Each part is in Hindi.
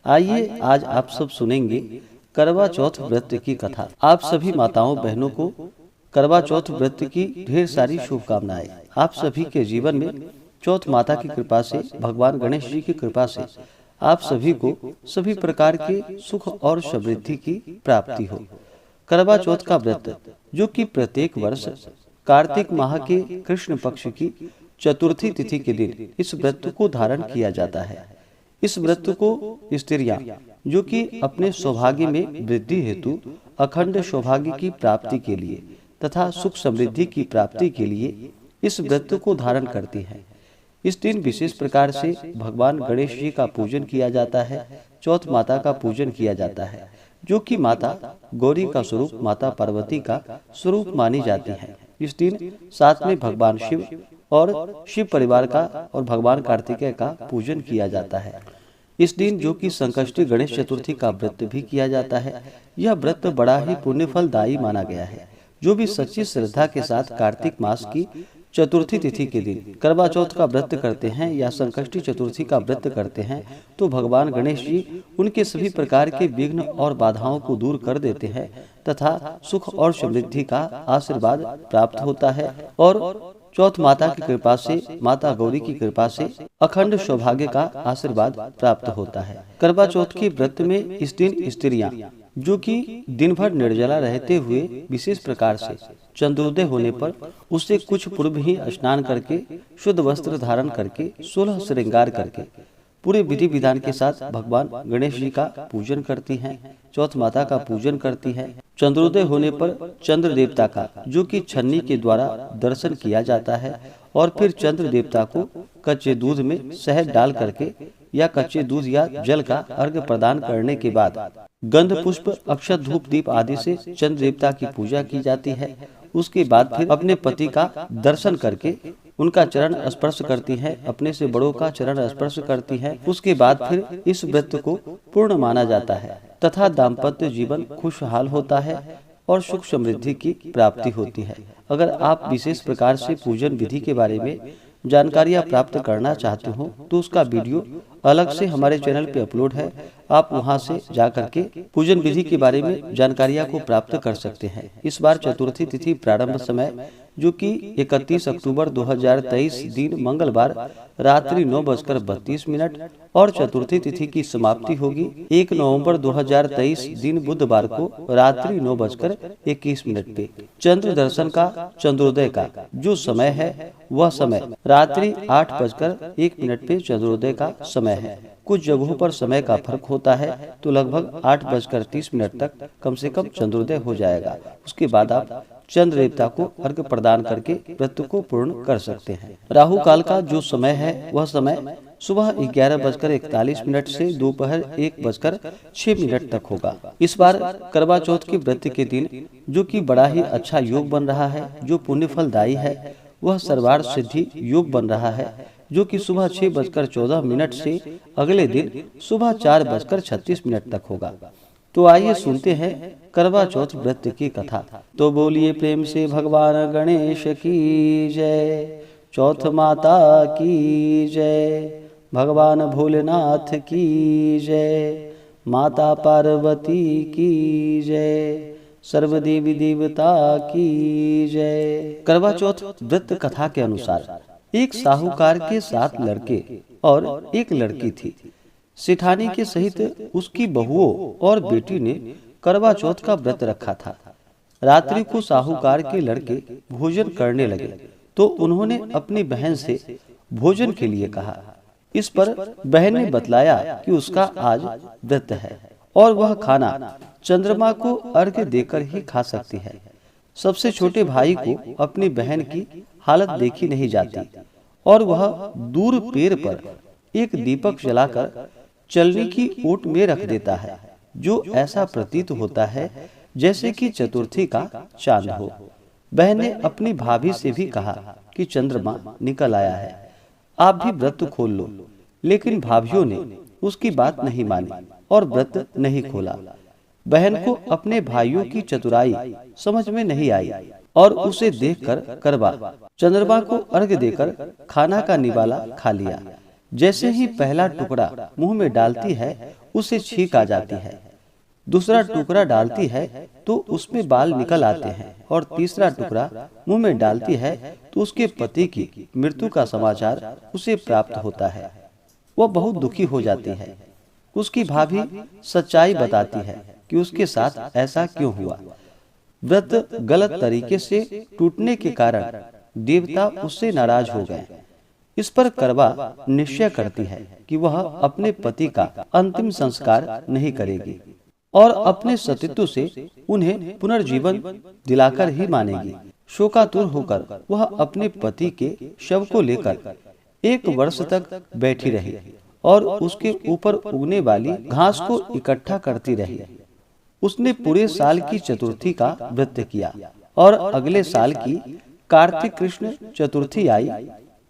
आइए आज आप सब सुनेंगे करवा चौथ व्रत की कथा। आप सभी माताओं बहनों को करवा चौथ व्रत की ढेर सारी शुभकामनाएं। आप सभी के जीवन में चौथ माता की कृपा से, भगवान गणेश जी की कृपा से आप सभी को सभी प्रकार के सुख और समृद्धि की प्राप्ति हो। करवा चौथ का व्रत जो कि प्रत्येक वर्ष कार्तिक माह के कृष्ण पक्ष की चतुर्थी तिथि के दिन इस व्रत को धारण किया जाता है। इस व्रत को स्त्रियां जो कि अपने सौभाग्य में वृद्धि हेतु, अखंड सौभाग्य की प्राप्ति के लिए तथा सुख समृद्धि की प्राप्ति के लिए इस व्रत को धारण करती हैं। इस दिन विशेष प्रकार से भगवान गणेश जी का पूजन किया जाता है। चौथ माता का पूजन किया जाता है जो कि माता गौरी का स्वरूप, माता पार्वती का स्वरूप मानी जाती है। इस दिन साथ में भगवान शिव और शिव परिवार का और भगवान कार्तिकेय का पूजन किया जाता है। इस दिन जो कि संकष्टी गणेश चतुर्थी का व्रत भी किया जाता है। यह व्रत बड़ा ही पुण्य फलदायी माना गया है। जो भी सच्ची श्रद्धा के साथ कार्तिक मास की चतुर्थी तिथि के दिन करवा चौथ का व्रत करते हैं या संकष्टी चतुर्थी का व्रत करते हैं तो भगवान गणेश जी उनके सभी प्रकार के विघ्न और बाधाओं को दूर कर देते हैं तथा सुख और समृद्धि का आशीर्वाद प्राप्त होता है। और चौथ माता की कृपा से, माता गौरी की कृपा से अखंड सौभाग्य का आशीर्वाद प्राप्त होता है। करवा चौथ के व्रत में इस दिन स्त्रियां जो कि दिन भर निर्जला रहते हुए विशेष प्रकार से चंद्रोदय होने पर उससे कुछ पूर्व ही स्नान करके, शुद्ध वस्त्र धारण करके, 16 श्रृंगार करके पूरे विधि विधान के साथ भगवान गणेश जी का पूजन करती हैं, चौथ माता का पूजन करती हैं। चंद्रोदय होने पर चंद्र देवता का जो कि छन्नी के द्वारा दर्शन किया जाता है और फिर चंद्र देवता को कच्चे दूध में शहद डाल करके या कच्चे दूध या जल का अर्घ्य प्रदान करने के बाद गंध पुष्प, अक्षत, धूप, दीप आदि से चंद्र देवता की पूजा की जाती है। उसके बाद फिर अपने पति का दर्शन करके उनका चरण स्पर्श करती हैं, अपने से बड़ों का चरण स्पर्श करती हैं। उसके बाद फिर इस व्रत को पूर्ण माना जाता है तथा दाम्पत्य जीवन खुशहाल होता है और सुख समृद्धि की प्राप्ति होती है। अगर आप विशेष प्रकार से पूजन विधि के बारे में जानकारियाँ प्राप्त करना चाहते हो तो उसका वीडियो अलग से हमारे चैनल पे अपलोड है। आप वहां से जाकर के पूजन विधि के बारे में जानकारियाँ को प्राप्त कर सकते हैं। इस बार चतुर्थी तिथि प्रारंभ समय जो कि 31 अक्टूबर 2023 दिन मंगलवार रात्रि 9:32 और चतुर्थी तिथि की समाप्ति होगी 1 नवंबर 2023 दिन बुधवार को रात्रि 9:21 पे। चंद्र दर्शन का, चंद्रोदय का जो समय है वह समय रात्रि 8:01 पे चंद्रोदय का समय है। कुछ जगहों पर समय का फर्क होता है तो लगभग 8:30 तक कम से कम चंद्रोदय हो जाएगा। उसके बाद आप चंद्र देवता को अर्घ्य प्रदान करके व्रत को पूर्ण कर सकते हैं। राहु काल का जो समय है वह समय सुबह 11:41 से दोपहर 1:06 तक होगा। इस बार करवा चौथ के व्रत के दिन जो कि बड़ा ही अच्छा योग बन रहा है, जो पुण्य फलदायी है, वह सर्वार्थ सिद्धि योग बन रहा है जो कि सुबह 6:14 से अगले दिन सुबह 4:36 तक होगा। तो आइए सुनते हैं करवा चौथ व्रत की कथा। तो बोलिए प्रेम से भगवान गणेश की जय, चौथ माता की जय, भगवान भोलेनाथ की जय, माता पार्वती की जय, सर्वदेवी देवता की जय। करवा चौथ व्रत कथा के अनुसार एक साहूकार के 7 लड़के और एक लड़की थी। सेठानी के सहित उसकी बहुओं और बेटी ने करवा चौथ का व्रत रखा था। रात्रि को साहूकार के लड़के भोजन करने लगे तो उन्होंने अपनी बहन से भोजन के लिए कहा। इस पर बहन ने बतलाया कि उसका आज व्रत है और वह खाना चंद्रमा को अर्घ्य देकर ही खा सकती है। सबसे छोटे भाई को अपनी बहन की हालत देखी नहीं जाती और वह दूर पेड़ पर एक दीपक जलाकर चलनी की ओट में रख देता है जो ऐसा प्रतीत होता है जैसे कि चतुर्थी का चांद हो। बहन ने अपनी भाभी से भी कहा कि चंद्रमा निकल आया है, आप भी व्रत खोल लो। लेकिन भाभीियों ने उसकी बात नहीं मानी और व्रत नहीं खोला। बहन को अपने भाइयों की चतुराई समझ में नहीं आई और उसे देखकर करवा चंद्रमा को अर्घ्य देकर खाना का निवाला खा लिया। जैसे ही पहला टुकड़ा मुंह में डालती है उसे छींक आ जाती है, दूसरा टुकड़ा डालती है तो उसमें बाल निकल आते हैं और तीसरा टुकड़ा मुंह में डालती है तो उसके पति की मृत्यु का समाचार उसे प्राप्त होता है। वह बहुत दुखी हो जाती है। उसकी भाभी सच्चाई बताती है कि उसके साथ ऐसा क्यों हुआ। व्रत गलत तरीके से टूटने के कारण देवता उससे नाराज हो गए। इस पर करवा निश्चय करती है कि वह अपने पति का अंतिम संस्कार नहीं करेगी और अपने सतीत्व से उन्हें पुनर्जीवन दिलाकर ही मानेगी। शोकातुर होकर वह अपने पति के शव को लेकर 1 वर्ष तक बैठी रही और उसके ऊपर उगने वाली घास को इकट्ठा करती रही। उसने पूरे साल की चतुर्थी का व्रत किया और अगले साल की कार्तिक कृष्ण चतुर्थी आई।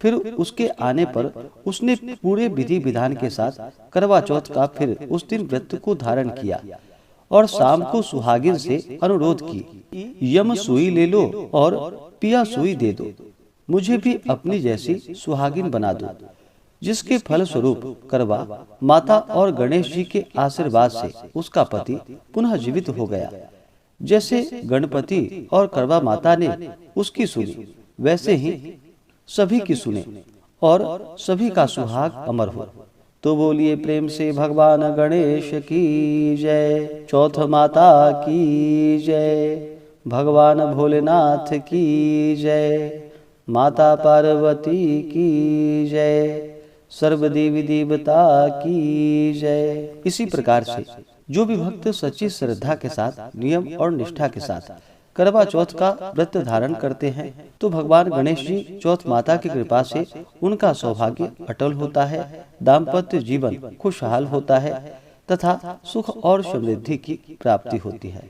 फिर उसके आने पर उसने पूरे विधि विधान के साथ करवा चौथ का फिर उस दिन व्रत को धारण किया और शाम को सुहागिन से अनुरोध की, यम सुई ले लो और पिया सुई दे दो, मुझे भी अपनी जैसी सुहागिन बना दो। जिसके फल स्वरूप करवा माता और गणेश जी के आशीर्वाद से उसका पति पुनः जीवित हो गया। जैसे गणपति और करवा माता ने उसकी सुनी, वैसे ही सभी की सुने और सभी का सुहाग अमर हो। तो बोलिए प्रेम से भगवान गणेश की जय, चौथ माता की जय, भगवान भोलेनाथ की जय, माता पार्वती की जय, सर्व देवी देवता की जय। इसी प्रकार से जो भी भक्त सच्ची श्रद्धा के साथ, नियम और निष्ठा के साथ करवा चौथ का व्रत धारण करते हैं तो भगवान गणेश जी चौथ माता की कृपा से उनका सौभाग्य अटल होता है, दाम्पत्य जीवन खुशहाल होता है तथा सुख और समृद्धि की प्राप्ति होती है।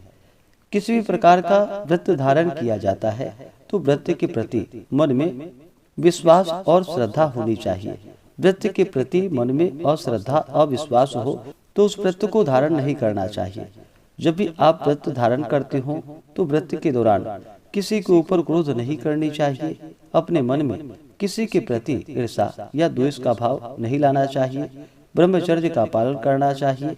किसी भी प्रकार का व्रत धारण किया जाता है तो व्रत के प्रति मन में विश्वास और श्रद्धा होनी चाहिए। व्रत के प्रति मन में अश्रद्धा अविश्वास हो तो उस व्रत को धारण नहीं करना चाहिए। जब भी आप व्रत धारण करते हो तो व्रत के दौरान किसी के ऊपर क्रोध नहीं करनी चाहिए। अपने मन में किसी के प्रति ईर्ष्या या द्वेष का भाव नहीं लाना चाहिए। ब्रह्मचर्य का पालन करना चाहिए।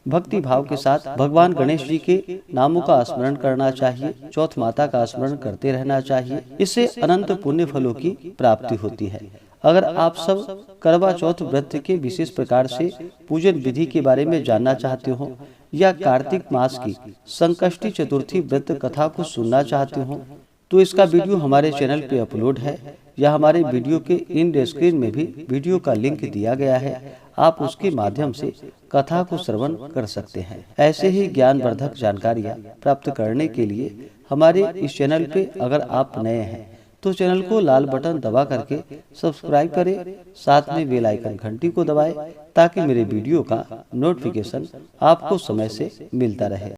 भक्ति भाव के साथ भगवान गणेश जी के नामों का स्मरण करना चाहिए। चौथ माता का स्मरण करते रहना चाहिए। इससे अनंत पुण्य फलों की प्राप्ति होती है। अगर आप सब करवा चौथ व्रत के विशेष प्रकार से पूजन विधि के बारे में जानना चाहते हो या कार्तिक मास की संकष्टी चतुर्थी व्रत कथा को सुनना चाहते हो तो इसका वीडियो हमारे चैनल पे अपलोड है या हमारे वीडियो के इन स्क्रीन में भी वीडियो का लिंक दिया गया है। आप उसके माध्यम से कथा को श्रवण कर सकते हैं। ऐसे ही ज्ञानवर्धक जानकारियाँ प्राप्त करने के लिए हमारे इस चैनल पे अगर आप नए हैं तो चैनल को लाल बटन दबा करके सब्सक्राइब करें, साथ में बेल आइकन घंटी को दबाएं ताकि मेरे वीडियो का नोटिफिकेशन आपको समय से मिलता रहे।